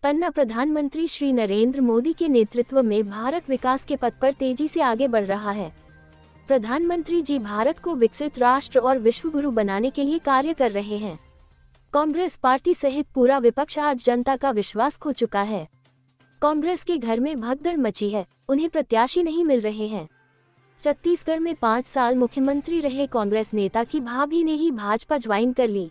पन्ना प्रधानमंत्री श्री नरेंद्र मोदी के नेतृत्व में भारत विकास के पथ पर तेजी से आगे बढ़ रहा है। प्रधानमंत्री जी भारत को विकसित राष्ट्र और विश्व गुरु बनाने के लिए कार्य कर रहे हैं। कांग्रेस पार्टी सहित पूरा विपक्ष आज जनता का विश्वास खो चुका है। कांग्रेस के घर में भगदड़ मची है, उन्हें प्रत्याशी नहीं मिल रहे हैं। छत्तीसगढ़ में 5 साल मुख्यमंत्री रहे कांग्रेस नेता की भाभी ने ही भाजपा ज्वाइन कर ली।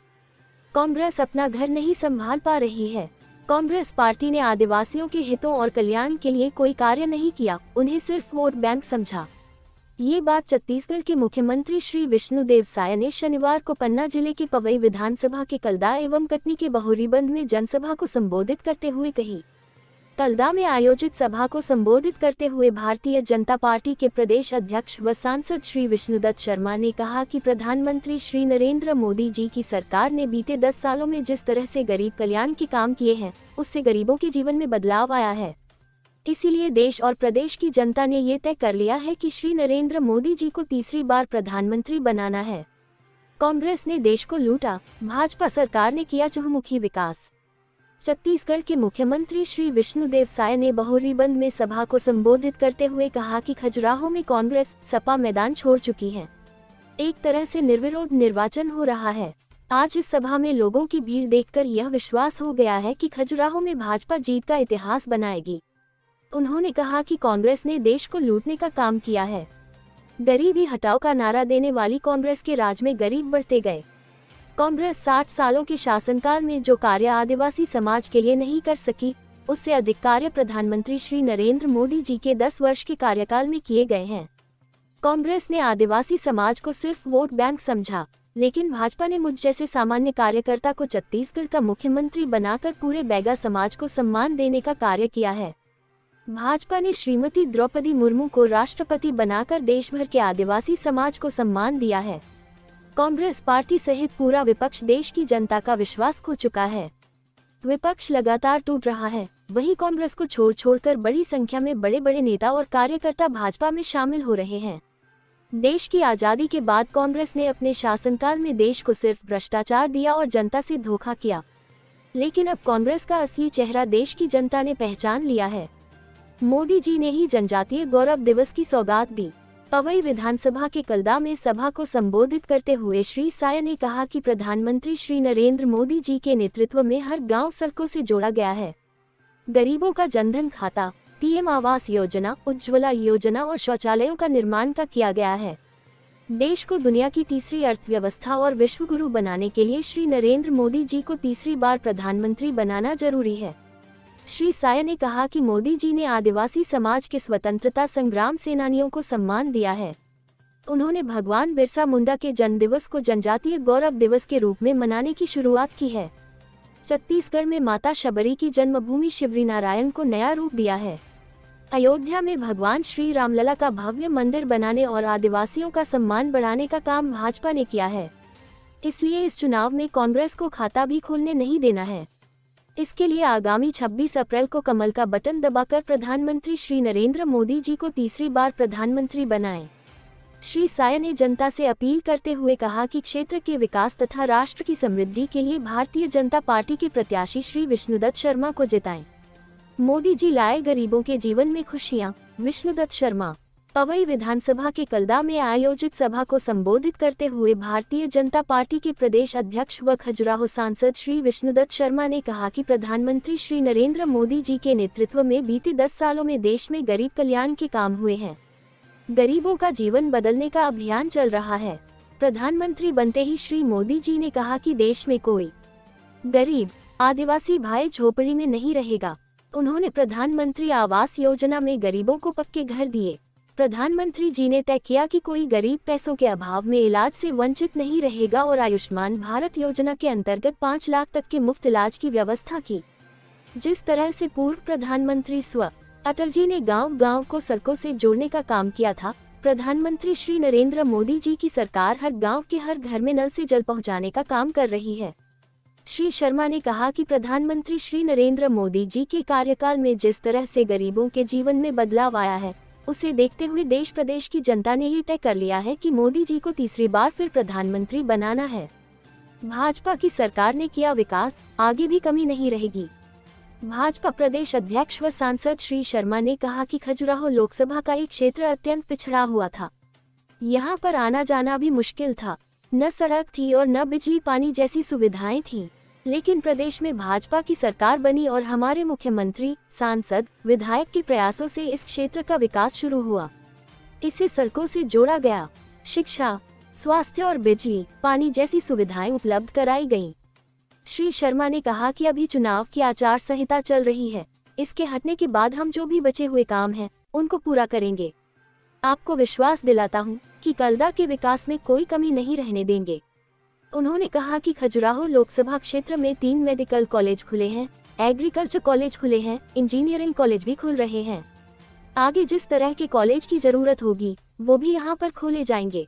कांग्रेस अपना घर नहीं संभाल पा रही है। कांग्रेस पार्टी ने आदिवासियों के हितों और कल्याण के लिए कोई कार्य नहीं किया, उन्हें सिर्फ वोट बैंक समझा। ये बात छत्तीसगढ़ के मुख्यमंत्री श्री विष्णुदेव साय ने शनिवार को पन्ना जिले के पवई विधानसभा के कल्दा एवं कटनी के बहुरीबंद में जनसभा को संबोधित करते हुए कही। कल्दा में आयोजित सभा को संबोधित करते हुए भारतीय जनता पार्टी के प्रदेश अध्यक्ष व सांसद श्री विष्णुदत्त शर्मा ने कहा कि प्रधानमंत्री श्री नरेंद्र मोदी जी की सरकार ने बीते 10 सालों में जिस तरह से गरीब कल्याण के काम किए हैं, उससे गरीबों के जीवन में बदलाव आया है। इसीलिए देश और प्रदेश की जनता ने ये तय कर लिया है कि श्री नरेंद्र मोदी जी को तीसरी बार प्रधानमंत्री बनाना है। कांग्रेस ने देश को लूटा, भाजपा सरकार ने किया चहुमुखी विकास। छत्तीसगढ़ के मुख्यमंत्री श्री विष्णुदेव साय ने बहुरीबंद में सभा को संबोधित करते हुए कहा कि खजुराहो में कांग्रेस सपा मैदान छोड़ चुकी है। एक तरह से निर्विरोध निर्वाचन हो रहा है। आज इस सभा में लोगों की भीड़ देखकर यह विश्वास हो गया है कि खजुराहो में भाजपा जीत का इतिहास बनाएगी। उन्होंने कहा कि कांग्रेस ने देश को लूटने का काम किया है। गरीबी हटाओ का नारा देने वाली कांग्रेस के राज में गरीब बढ़ते गए। कांग्रेस 60 सालों के शासनकाल में जो कार्य आदिवासी समाज के लिए नहीं कर सकी, उससे अधिक कार्य प्रधानमंत्री श्री नरेंद्र मोदी जी के 10 वर्ष के कार्यकाल में किए गए हैं। कांग्रेस ने आदिवासी समाज को सिर्फ वोट बैंक समझा, लेकिन भाजपा ने मुझ जैसे सामान्य कार्यकर्ता को छत्तीसगढ़ का मुख्यमंत्री बनाकर पूरे बैगा समाज को सम्मान देने का कार्य किया है। भाजपा ने श्रीमती द्रौपदी मुर्मू को राष्ट्रपति बनाकर देश भर के आदिवासी समाज को सम्मान दिया है। कांग्रेस पार्टी सहित पूरा विपक्ष देश की जनता का विश्वास खो चुका है। विपक्ष लगातार टूट रहा है, वहीं कांग्रेस को छोड़कर बड़ी संख्या में बड़े बड़े नेता और कार्यकर्ता भाजपा में शामिल हो रहे हैं। देश की आजादी के बाद कांग्रेस ने अपने शासनकाल में देश को सिर्फ भ्रष्टाचार दिया और जनता से धोखा किया, लेकिन अब कांग्रेस का असली चेहरा देश की जनता ने पहचान लिया है। मोदी जी ने ही जनजातीय गौरव दिवस की सौगात दी। पवई विधानसभा के कल्दा में सभा को संबोधित करते हुए श्री साय ने कहा कि प्रधानमंत्री श्री नरेंद्र मोदी जी के नेतृत्व में हर गांव सड़कों से जोड़ा गया है। गरीबों का जनधन खाता, पीएम आवास योजना, उज्ज्वला योजना और शौचालयों का निर्माण का किया गया है। देश को दुनिया की तीसरी अर्थव्यवस्था और विश्व गुरु बनाने के लिए श्री नरेंद्र मोदी जी को तीसरी बार प्रधानमंत्री बनाना जरूरी है। श्री साय ने कहा कि मोदी जी ने आदिवासी समाज के स्वतंत्रता संग्राम सेनानियों को सम्मान दिया है। उन्होंने भगवान बिरसा मुंडा के जन्म दिवस को जनजातीय गौरव दिवस के रूप में मनाने की शुरुआत की है। छत्तीसगढ़ में माता शबरी की जन्मभूमि शिवरी नारायण को नया रूप दिया है। अयोध्या में भगवान श्री रामलला का भव्य मंदिर बनाने और आदिवासियों का सम्मान बढ़ाने का काम भाजपा ने किया है। इसलिए इस चुनाव में कांग्रेस को खाता भी खोलने नहीं देना है। इसके लिए आगामी 26 अप्रैल को कमल का बटन दबाकर प्रधानमंत्री श्री नरेंद्र मोदी जी को तीसरी बार प्रधानमंत्री बनाएं। श्री साय ने जनता से अपील करते हुए कहा कि क्षेत्र के विकास तथा राष्ट्र की समृद्धि के लिए भारतीय जनता पार्टी के प्रत्याशी श्री विष्णुदत्त शर्मा को जिताएं। मोदी जी लाए गरीबों के जीवन में खुशियां। विष्णुदत्त शर्मा। पवई विधानसभा के कल्दा में आयोजित सभा को संबोधित करते हुए भारतीय जनता पार्टी के प्रदेश अध्यक्ष व खजुराहो सांसद श्री विष्णुदत्त शर्मा ने कहा कि प्रधानमंत्री श्री नरेंद्र मोदी जी के नेतृत्व में बीते 10 सालों में देश में गरीब कल्याण के काम हुए हैं। गरीबों का जीवन बदलने का अभियान चल रहा है। प्रधानमंत्री बनते ही श्री मोदी जी ने कहा कि देश में कोई गरीब आदिवासी भाई झोपड़ी में नहीं रहेगा। उन्होंने प्रधानमंत्री आवास योजना में गरीबों को पक्के घर दिए। प्रधानमंत्री जी ने तय किया कि कोई गरीब पैसों के अभाव में इलाज से वंचित नहीं रहेगा और आयुष्मान भारत योजना के अंतर्गत 5 लाख तक के मुफ्त इलाज की व्यवस्था की। जिस तरह से पूर्व प्रधानमंत्री स्व अटल जी ने गांव-गांव को सड़कों से जोड़ने का काम किया था, प्रधानमंत्री श्री नरेंद्र मोदी जी की सरकार हर गाँव के हर घर में नल से जल पहुँचाने का काम कर रही है। श्री शर्मा ने कहा कि प्रधानमंत्री श्री नरेंद्र मोदी जी के कार्यकाल में जिस तरह से गरीबों के जीवन में बदलाव आया है, उसे देखते हुए देश प्रदेश की जनता ने ये तय कर लिया है कि मोदी जी को तीसरी बार फिर प्रधानमंत्री बनाना है। भाजपा की सरकार ने किया विकास, आगे भी कमी नहीं रहेगी। भाजपा प्रदेश अध्यक्ष व सांसद श्री शर्मा ने कहा कि खजुराहो लोकसभा का एक क्षेत्र अत्यंत पिछड़ा हुआ था। यहाँ पर आना जाना भी मुश्किल था, न सड़क थी और न बिजली पानी जैसी सुविधाएं थीं। लेकिन प्रदेश में भाजपा की सरकार बनी और हमारे मुख्यमंत्री, सांसद, विधायक के प्रयासों से इस क्षेत्र का विकास शुरू हुआ। इसे सड़कों से जोड़ा गया, शिक्षा, स्वास्थ्य और बिजली, पानी जैसी सुविधाएं उपलब्ध कराई गईं। श्री शर्मा ने कहा कि अभी चुनाव की आचार संहिता चल रही है, इसके हटने के बाद हम जो भी बचे हुए काम हैं, उनको पूरा करेंगे। आपको विश्वास दिलाता हूं कि कल्दा के विकास में कोई कमी नहीं रहने देंगे। उन्होंने कहा कि खजुराहो लोकसभा क्षेत्र में 3 मेडिकल कॉलेज खुले हैं, एग्रीकल्चर कॉलेज खुले हैं, इंजीनियरिंग कॉलेज भी खुल रहे हैं। आगे जिस तरह के कॉलेज की जरूरत होगी वो भी यहाँ पर खोले जाएंगे।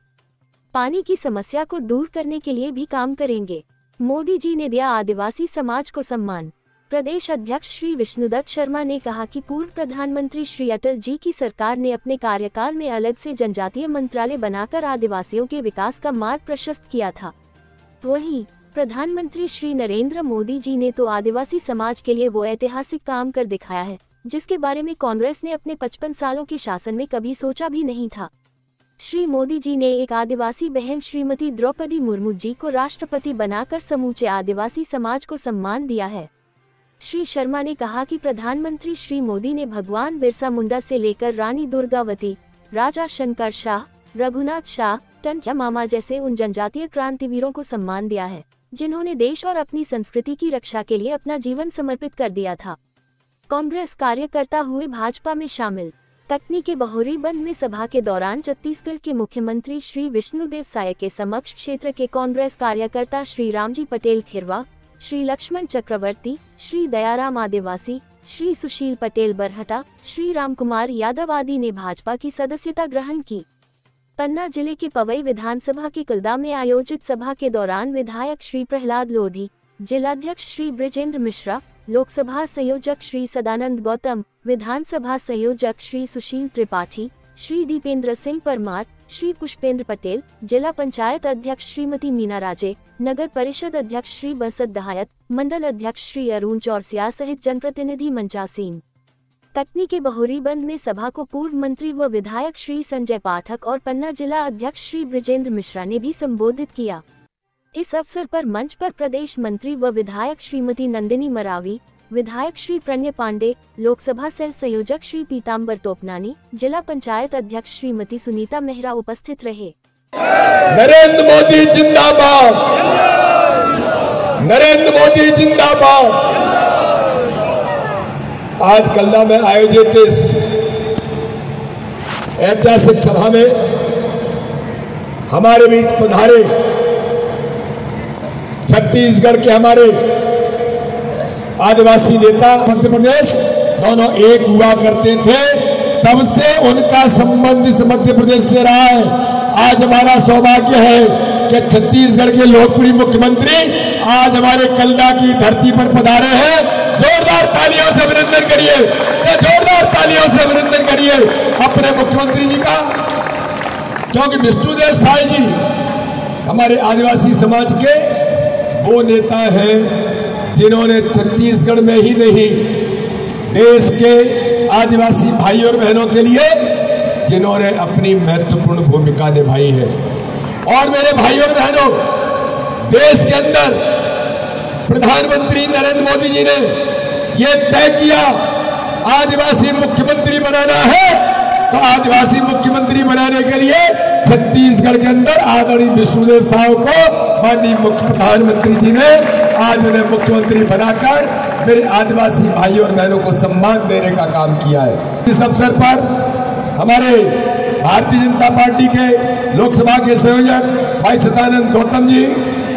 पानी की समस्या को दूर करने के लिए भी काम करेंगे। मोदी जी ने दिया आदिवासी समाज को सम्मान। प्रदेश अध्यक्ष श्री विष्णुदत्त शर्मा ने कहा कि पूर्व प्रधानमंत्री श्री अटल जी की सरकार ने अपने कार्यकाल में अलग से जनजातीय मंत्रालय बनाकर आदिवासियों के विकास का मार्ग प्रशस्त किया था। वहीं प्रधानमंत्री श्री नरेंद्र मोदी जी ने तो आदिवासी समाज के लिए वो ऐतिहासिक काम कर दिखाया है जिसके बारे में कांग्रेस ने अपने 55 सालों के शासन में कभी सोचा भी नहीं था। श्री मोदी जी ने एक आदिवासी बहन श्रीमती द्रौपदी मुर्मू जी को राष्ट्रपति बनाकर समूचे आदिवासी समाज को सम्मान दिया है। श्री शर्मा ने कहा कि प्रधानमंत्री श्री मोदी ने भगवान बिरसा मुंडा से लेकर रानी दुर्गावती, राजा शंकर शाह, रघुनाथ शाह, टंचा मामा जैसे उन जनजातीय क्रांतिवीरों को सम्मान दिया है जिन्होंने देश और अपनी संस्कृति की रक्षा के लिए अपना जीवन समर्पित कर दिया था। कांग्रेस कार्यकर्ता हुए भाजपा में शामिल। कटनी के बहोरीबंद में सभा के दौरान छत्तीसगढ़ के मुख्यमंत्री श्री विष्णुदेव साय के समक्ष क्षेत्र के कांग्रेस कार्यकर्ता श्री रामजी पटेल खिरवा, श्री लक्ष्मण चक्रवर्ती, श्री दयाराम आदिवासी, श्री सुशील पटेल बरहटा, श्री रामकुमार यादव आदि ने भाजपा की सदस्यता ग्रहण की। पन्ना जिले के पवई विधानसभा के कल्दा में आयोजित सभा के दौरान विधायक श्री प्रहलाद लोधी, जिलाध्यक्ष श्री ब्रिजेंद्र मिश्रा, लोकसभा संयोजक श्री सदानंद गौतम, विधानसभा संयोजक श्री सुशील त्रिपाठी, श्री दीपेंद्र सिंह परमार, श्री पुष्पेंद्र पटेल, जिला पंचायत अध्यक्ष श्रीमती मीना राजे, नगर परिषद अध्यक्ष श्री बसत दहायत, मंडल अध्यक्ष श्री अरुण चौरसिया सहित जनप्रतिनिधि मंचासीन। कटनी के बहोरीबंद में सभा को पूर्व मंत्री व विधायक श्री संजय पाठक और पन्ना जिला अध्यक्ष श्री ब्रिजेंद्र मिश्रा ने भी संबोधित किया। इस अवसर पर मंच पर प्रदेश मंत्री व विधायक श्रीमती नंदिनी मरावी, विधायक श्री प्रणय पांडे, लोकसभा सह संयोजक श्री पीताम्बर टोपनानी, जिला पंचायत अध्यक्ष श्रीमती सुनीता मेहरा उपस्थित रहे। नरेंद्र मोदी जिंदाबाद, नरेंद्र मोदी जिंदाबाद। आज कल्दा में आयोजित इस ऐतिहासिक सभा में हमारे बीच पधारे छत्तीसगढ़ के हमारे आदिवासी नेता, मध्य प्रदेश दोनों एक हुआ करते थे, तब से उनका संबंध इस मध्य प्रदेश से रहा है। आज हमारा सौभाग्य है कि छत्तीसगढ़ के लोकप्रिय मुख्यमंत्री आज हमारे कल्दा की धरती पर पधारे हैं। जोरदार तालियों से अभिनंदन करिए, जोरदार तालियों से अभिनंदन करिए अपने मुख्यमंत्री जी का, क्योंकि विष्णुदेव साय जी हमारे आदिवासी समाज के वो नेता हैं जिन्होंने छत्तीसगढ़ में ही नहीं देश के आदिवासी भाई और बहनों के लिए जिन्होंने अपनी महत्वपूर्ण भूमिका निभाई है। और मेरे भाई और बहनों, देश के अंदर प्रधानमंत्री नरेंद्र मोदी जी ने यह तय किया आदिवासी मुख्यमंत्री बनाना है, तो आदिवासी मुख्यमंत्री बनाने के लिए छत्तीसगढ़ के अंदर आदरणीय विष्णुदेव साय को माननीय मुख्य प्रधानमंत्री जी ने आज उन्हें मुख्यमंत्री बनाकर मेरे आदिवासी भाई और बहनों को सम्मान देने का काम किया है। इस अवसर पर हमारे भारतीय जनता पार्टी के लोकसभा के संयोजक भाई सदानंद गौतम जी,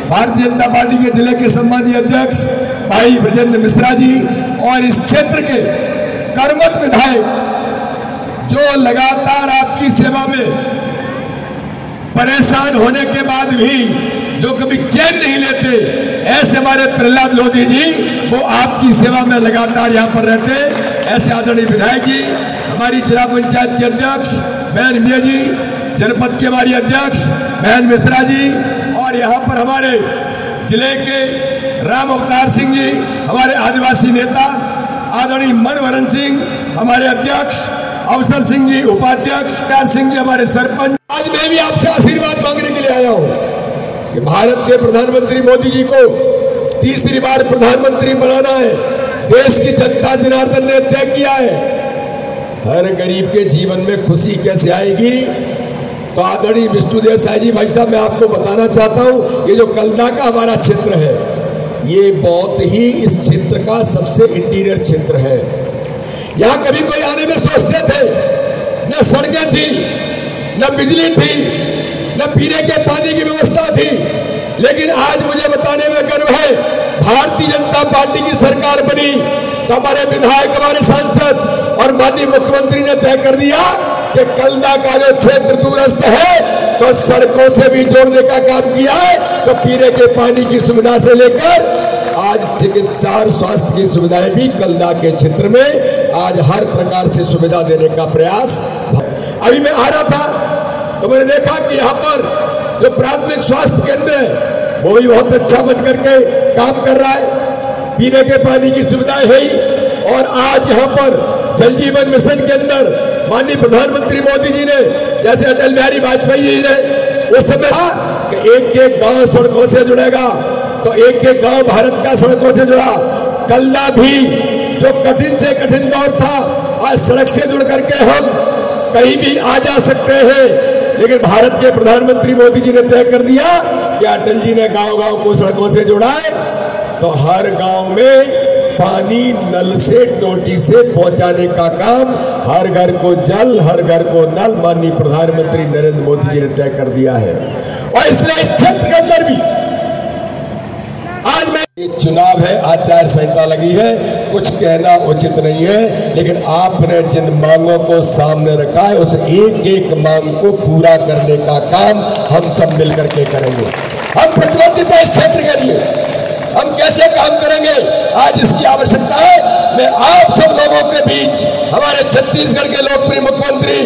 भारतीय जनता पार्टी के जिले के सम्मानीय अध्यक्ष भाई ब्रिजेंद्र मिश्रा जी और इस क्षेत्र के कर्मठ विधायक जो लगातार आपकी सेवा में परेशान होने के बाद भी जो कभी चैन नहीं लेते, ऐसे हमारे प्रहलाद लोधी जी वो आपकी सेवा में लगातार यहाँ पर रहते। ऐसे आदरणीय विधायक जी, हमारी जिला पंचायत के अध्यक्ष बहन मिया जी, जनपद के हमारी अध्यक्ष बहन मिश्रा जी, और यहाँ पर हमारे जिले के राम अवतार सिंह जी, हमारे आदिवासी नेता आदरणीय मनमोहन सिंह हमारे अध्यक्ष, अवसर सिंह जी उपाध्यक्ष, प्यार सिंह जी हमारे सरपंच। आज मैं भी आपसे आशीर्वाद मांगने के लिए आया हूं कि भारत के प्रधानमंत्री मोदी जी को तीसरी बार प्रधानमंत्री बनाना है। देश की जनता जनार्दन ने तय किया है हर गरीब के जीवन में खुशी कैसे आएगी। तो आदरणीय विष्णुदेव साय जी, भाई साहब, मैं आपको बताना चाहता हूं, ये जो कलदा का हमारा क्षेत्र है, ये बहुत ही इस क्षेत्र का सबसे इंटीरियर क्षेत्र है। यहां कभी कोई आने में सोचते थे, न सड़कें थी, न बिजली थी, न पीने के पानी की व्यवस्था थी, लेकिन आज मुझे बताने में गर्व है, भारतीय जनता पार्टी की सरकार बनी तो हमारे विधायक, हमारे सांसद और माननीय मुख्यमंत्री ने तय कर दिया कि कलदा का जो क्षेत्र दूरस्थ है तो सड़कों से भी जोड़ने का काम किया है। तो पीने के पानी की सुविधा से लेकर आज चिकित्सा और स्वास्थ्य की सुविधाएं भी कलदा के क्षेत्र में आज हर प्रकार से सुविधा देने का प्रयास। अभी मैं आ रहा था तो मैंने देखा कि यहाँ पर जो प्राथमिक स्वास्थ्य केंद्र है वो भी बहुत अच्छा बन करके काम कर रहा है। पीने के पानी की सुविधाएं है ही, और आज यहाँ पर जल जीवन मिशन के अंदर माननीय प्रधानमंत्री मोदी जी ने, जैसे अटल बिहारी वाजपेयी जी ने उस समय कहा कि एक एक गांव सड़कों से जुड़ेगा, तो एक एक गांव भारत का सड़कों से जुड़ा। कलदा भी जो कठिन से कठिन दौर था, आज सड़क से जुड़ करके हम कहीं भी आ जा सकते हैं। लेकिन भारत के प्रधानमंत्री मोदी जी ने तय कर दिया कि अटल जी ने गांव गांव को सड़कों से जोड़ा है, तो हर गांव में पानी नल से टोटी से पहुंचाने का काम, हर घर को जल, हर घर को नल, माननीय प्रधानमंत्री नरेंद्र मोदी जी ने तय कर दिया है। और इसलिए इस क्षेत्र के अंदर भी आज मैं, एक चुनाव है, आचार संहिता लगी है, कुछ कहना उचित नहीं है, लेकिन आपने जिन मांगों को सामने रखा है उस एक एक मांग को पूरा करने का काम हम सब मिलकर के करेंगे। हम प्रतिबद्ध हैं इस क्षेत्र के लिए, हम कैसे काम करेंगे आज इसकी आवश्यकता है। मैं आप सब लोगों के बीच हमारे छत्तीसगढ़ के लोकप्रिय मुख्यमंत्री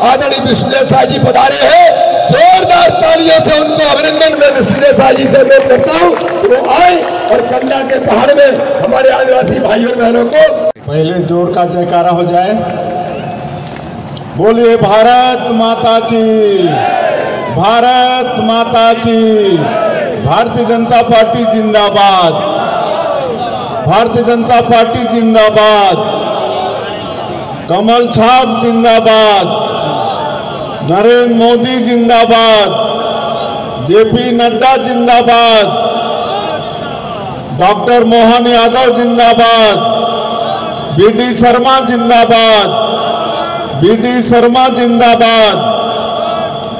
आदरणीय विष्णुदेव साय जी पधारे हैं, जोरदार तालियों से उनको अभिनंदन मैं विष्णुदेव साय जी से अनुरोध करता हूं कि वो आए और कलदा के पहाड़ में हमारे आदिवासी भाइयों बहनों को पहले जोर का जयकारा हो जाए। बोलिए भारत माता की, भारत माता की। भारतीय जनता पार्टी जिंदाबाद, भारतीय जनता पार्टी जिंदाबाद, कमल छाप जिंदाबाद, नरेंद्र मोदी जिंदाबाद, जेपी नड्डा जिंदाबाद, डॉक्टर मोहन यादव जिंदाबाद, बीडी शर्मा जिंदाबाद, बीडी शर्मा जिंदाबाद,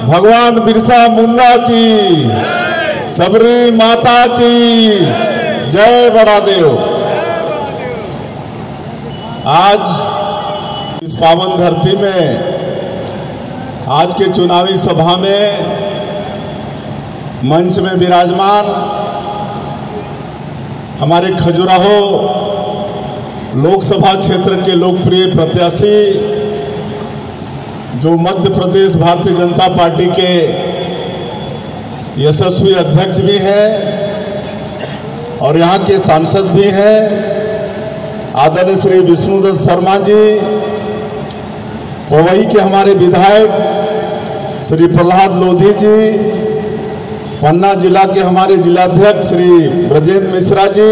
भगवान बिरसा मुंडा की, सबरी माता की जय। बड़ादेव। आज इस पावन धरती में, आज के चुनावी सभा में मंच में विराजमान हमारे खजुराहो लोकसभा क्षेत्र के लोकप्रिय प्रत्याशी, जो मध्य प्रदेश भारतीय जनता पार्टी के यशस्वी अध्यक्ष भी हैं और यहाँ के सांसद भी हैं, आदरणीय श्री विष्णुदेव शर्मा जी, पवई के हमारे विधायक श्री प्रहलाद लोधी जी, पन्ना जिला के हमारे जिलाध्यक्ष श्री ब्रजेंद्र मिश्रा जी,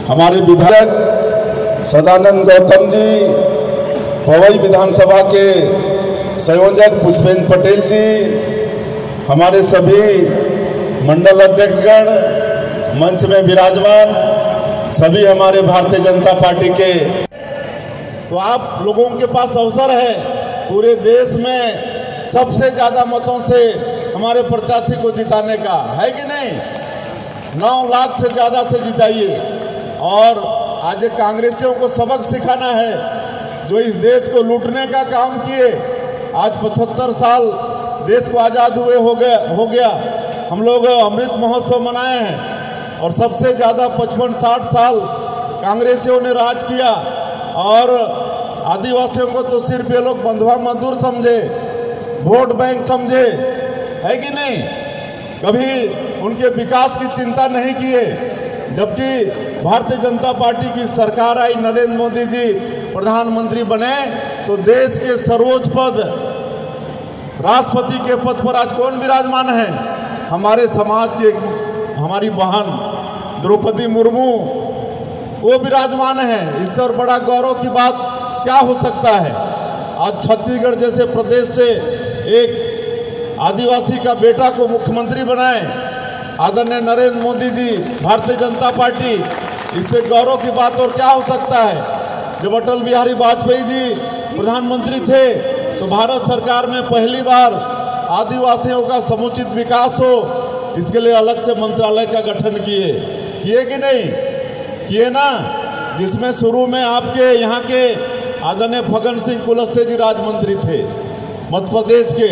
हमारे विधायक सदानंद गौतम जी, पवई विधानसभा के संयोजक पुष्पेंद्र पटेल जी, हमारे सभी मंडल अध्यक्षगण, मंच में विराजमान सभी हमारे भारतीय जनता पार्टी के, तो आप लोगों के पास अवसर है पूरे देश में सबसे ज्यादा मतों से हमारे प्रत्याशी को जिताने का, है कि नहीं? 9 लाख से ज्यादा से जिताइए। और आज कांग्रेसियों को सबक सिखाना है, जो इस देश को लूटने का काम किए। आज 75 साल देश को आज़ाद हुए हो गया। हम लोग अमृत महोत्सव मनाए हैं और सबसे ज़्यादा 55-60 साल कांग्रेसियों ने राज किया, और आदिवासियों को तो सिर्फ ये लोग बंधुआ मजदूर समझे, वोट बैंक समझे, है कि नहीं? कभी उनके विकास की चिंता नहीं किए, जबकि भारतीय जनता पार्टी की सरकार आई, नरेंद्र मोदी जी प्रधानमंत्री बने, तो देश के सर्वोच्च पद राष्ट्रपति के पद पर आज कौन विराजमान है? हमारे समाज के हमारी बहन द्रौपदी मुर्मू वो विराजमान है। इससे और बड़ा गौरव की बात क्या हो सकता है? आज छत्तीसगढ़ जैसे प्रदेश से एक आदिवासी का बेटा को मुख्यमंत्री बनाए आदरणीय नरेंद्र मोदी जी, भारतीय जनता पार्टी। इससे गौरव की बात और क्या हो सकता है? जब अटल बिहारी वाजपेयी जी प्रधानमंत्री थे तो भारत सरकार में पहली बार आदिवासियों का समुचित विकास हो, इसके लिए अलग से मंत्रालय का गठन किए कि नहीं किए ना? जिसमें शुरू में आपके यहाँ के आदरणीय फग्गन सिंह कुलस्ते जी राज्य थे मध्य प्रदेश के,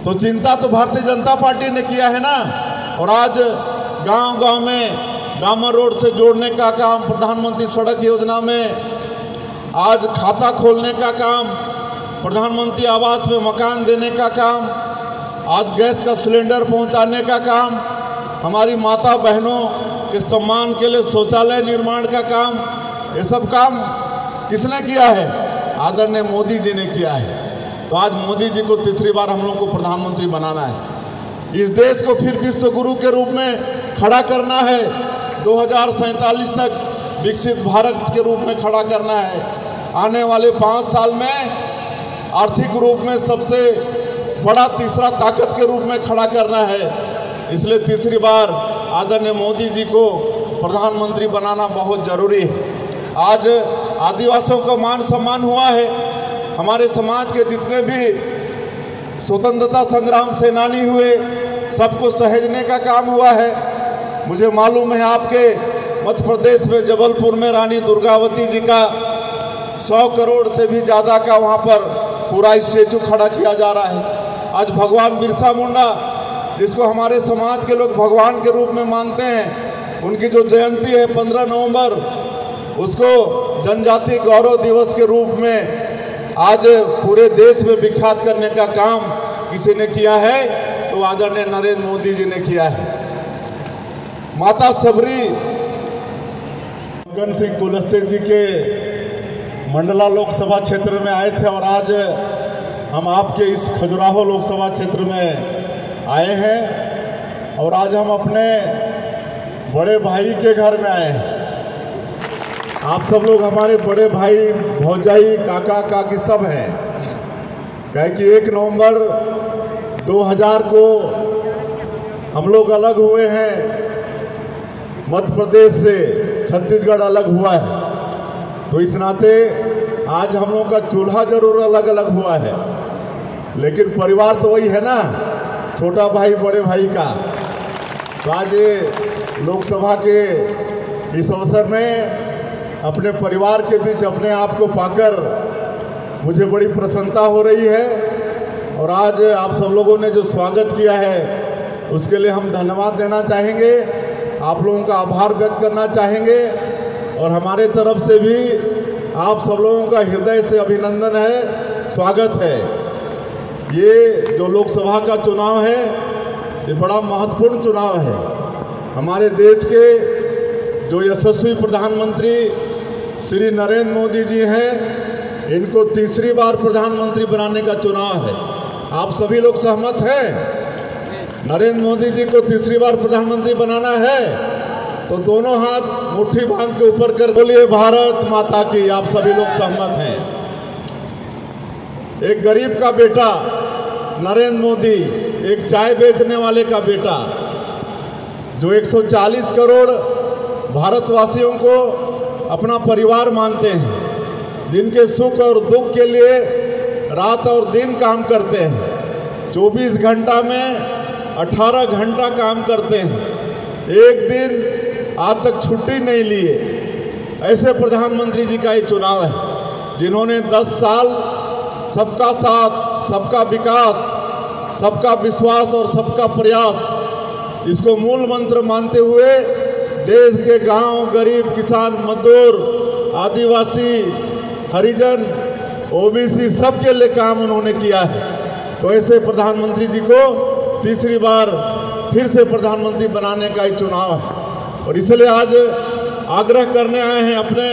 तो चिंता तो भारतीय जनता पार्टी ने किया है ना। और आज गांव-गांव में डामर रोड से जोड़ने का काम, प्रधानमंत्री सड़क योजना में आज खाता खोलने का काम, प्रधानमंत्री आवास में मकान देने का काम, आज गैस का सिलेंडर पहुंचाने का काम, हमारी माता बहनों के सम्मान के लिए शौचालय निर्माण का काम, ये सब काम किसने किया है? आदरणीय मोदी जी ने किया है। तो आज मोदी जी को तीसरी बार हम लोग को प्रधानमंत्री बनाना है। इस देश को फिर विश्व गुरु के रूप में खड़ा करना है। 2047 तक विकसित भारत के रूप में खड़ा करना है। आने वाले 5 साल में आर्थिक रूप में सबसे बड़ा तीसरा ताकत के रूप में खड़ा करना है। इसलिए तीसरी बार आदरणीय मोदी जी को प्रधानमंत्री बनाना बहुत जरूरी है। आज आदिवासियों का मान सम्मान हुआ है। हमारे समाज के जितने भी स्वतंत्रता संग्राम सेनानी हुए सबको सहेजने का काम हुआ है। मुझे मालूम है आपके मध्य प्रदेश में जबलपुर में रानी दुर्गावती जी का 100 करोड़ से भी ज़्यादा का वहाँ पर पूरा स्टेचू खड़ा किया जा रहा है। आज भगवान बिरसा मुंडा, जिसको हमारे समाज के लोग भगवान के रूप में मानते हैं, उनकी जो जयंती है 15 नवंबर, उसको जनजातीय गौरव दिवस के रूप में आज पूरे देश में विख्यात करने का काम किसी ने किया है तो आदरणीय नरेंद्र मोदी जी ने किया है। माता सबरी फग्गन सिंह कुलस्ते जी के मंडला लोकसभा क्षेत्र में आए थे और आज हम आपके इस खजुराहो लोकसभा क्षेत्र में आए हैं और आज हम अपने बड़े भाई के घर में आए हैं। आप सब लोग हमारे बड़े भाई, भौजाई, काका काकी सब हैं। कहे कि 1 नवंबर 2000 को हम लोग अलग हुए हैं, मध्य प्रदेश से छत्तीसगढ़ अलग हुआ है, तो इस नाते आज हम लोग का चूल्हा जरूर अलग अलग हुआ है, लेकिन परिवार तो वही है ना, छोटा भाई बड़े भाई का। तो आज ये लोकसभा के इस अवसर में अपने परिवार के बीच अपने आप को पाकर मुझे बड़ी प्रसन्नता हो रही है। और आज आप सब लोगों ने जो स्वागत किया है उसके लिए हम धन्यवाद देना चाहेंगे, आप लोगों का आभार व्यक्त करना चाहेंगे और हमारे तरफ से भी आप सब लोगों का हृदय से अभिनंदन है, स्वागत है। ये जो लोकसभा का चुनाव है ये बड़ा महत्वपूर्ण चुनाव है। हमारे देश के जो यशस्वी प्रधानमंत्री श्री नरेंद्र मोदी जी हैं, इनको तीसरी बार प्रधानमंत्री बनाने का चुनाव है। आप सभी लोग सहमत हैं? नरेंद्र मोदी जी को तीसरी बार प्रधानमंत्री बनाना है तो दोनों हाथ मुट्ठी बांध के ऊपर कर बोलिए भारत माता की। आप सभी लोग सहमत हैं? एक गरीब का बेटा नरेंद्र मोदी, एक चाय बेचने वाले का बेटा, जो 140 करोड़ भारतवासियों को अपना परिवार मानते हैं, जिनके सुख और दुख के लिए रात और दिन काम करते हैं, 24 घंटा में 18 घंटा काम करते हैं, एक दिन आज तक छुट्टी नहीं लिए, ऐसे प्रधानमंत्री जी का ये चुनाव है, जिन्होंने 10 साल सबका साथ, सबका विकास, सबका विश्वास और सबका प्रयास, इसको मूल मंत्र मानते हुए देश के गांव, गरीब, किसान, मजदूर, आदिवासी, हरिजन, ओबीसी सबके लिए काम उन्होंने किया है। तो ऐसे प्रधानमंत्री जी को तीसरी बार फिर से प्रधानमंत्री बनाने का ही चुनाव है। और इसलिए आज आग्रह करने आए हैं अपने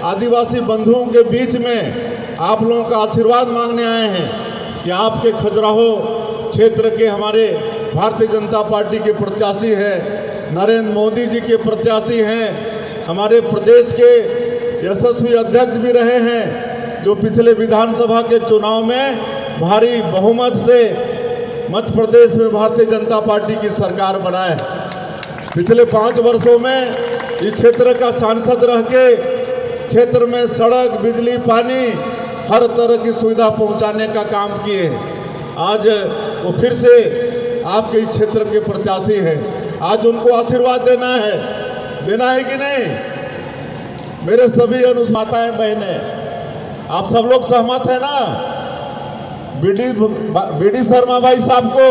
आदिवासी बंधुओं के बीच में, आप लोगों का आशीर्वाद मांगने आए हैं कि आपके खजुराहो क्षेत्र के हमारे भारतीय जनता पार्टी के प्रत्याशी हैं, नरेंद्र मोदी जी के प्रत्याशी हैं, हमारे प्रदेश के यशस्वी अध्यक्ष भी रहे हैं, जो पिछले विधानसभा के चुनाव में भारी बहुमत से मध्य प्रदेश में भारतीय जनता पार्टी की सरकार बनाए। पिछले 5 वर्षों में इस क्षेत्र का सांसद रह के क्षेत्र में सड़क, बिजली, पानी, हर तरह की सुविधा पहुंचाने का काम किए। आज वो फिर से आपके इस क्षेत्र के प्रत्याशी हैं। आज उनको आशीर्वाद देना है कि नहीं? मेरे सभी माताएं बहनें, आप सब लोग सहमत है ना? बीडी शर्मा भाई साहब को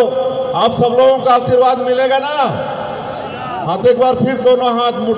आप सब लोगों का आशीर्वाद मिलेगा ना? हाथ एक बार फिर दोनों हाथ